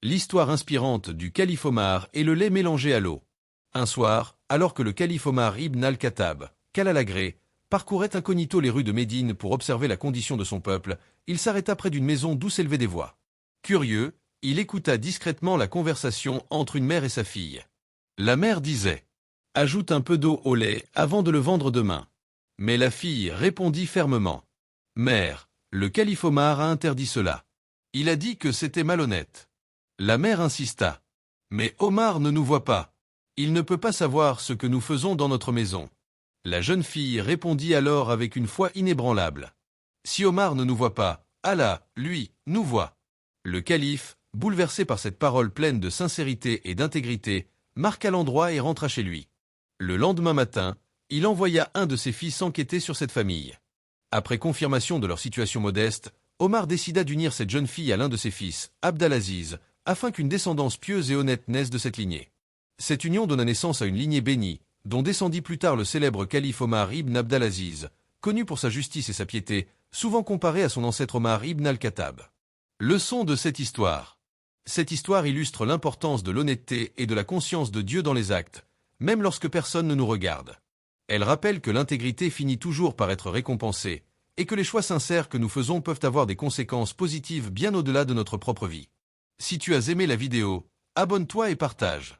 L'histoire inspirante du calife Omar et le lait mélangé à l'eau. Un soir, alors que le calife Omar ibn al-Khattab, qu'Allah parcourait incognito les rues de Médine pour observer la condition de son peuple, il s'arrêta près d'une maison d'où s'élevaient des voix. Curieux, il écouta discrètement la conversation entre une mère et sa fille. La mère disait « Ajoute un peu d'eau au lait avant de le vendre demain. » Mais la fille répondit fermement « Mère, le calife Omar a interdit cela. Il a dit que c'était malhonnête. » La mère insista « Mais Omar ne nous voit pas. Il ne peut pas savoir ce que nous faisons dans notre maison. » La jeune fille répondit alors avec une foi inébranlable « Si Omar ne nous voit pas, Allah, lui, nous voit. » Le calife, bouleversé par cette parole pleine de sincérité et d'intégrité, marqua l'endroit et rentra chez lui. Le lendemain matin, il envoya un de ses fils enquêter sur cette famille. Après confirmation de leur situation modeste, Omar décida d'unir cette jeune fille à l'un de ses fils, Abdalaziz, afin qu'une descendance pieuse et honnête naisse de cette lignée. Cette union donna naissance à une lignée bénie, dont descendit plus tard le célèbre calife Omar ibn Abdalaziz, connu pour sa justice et sa piété, souvent comparé à son ancêtre Omar ibn al-Khattab. Leçon de cette histoire. Cette histoire illustre l'importance de l'honnêteté et de la conscience de Dieu dans les actes, même lorsque personne ne nous regarde. Elle rappelle que l'intégrité finit toujours par être récompensée, et que les choix sincères que nous faisons peuvent avoir des conséquences positives bien au-delà de notre propre vie. Si tu as aimé la vidéo, abonne-toi et partage.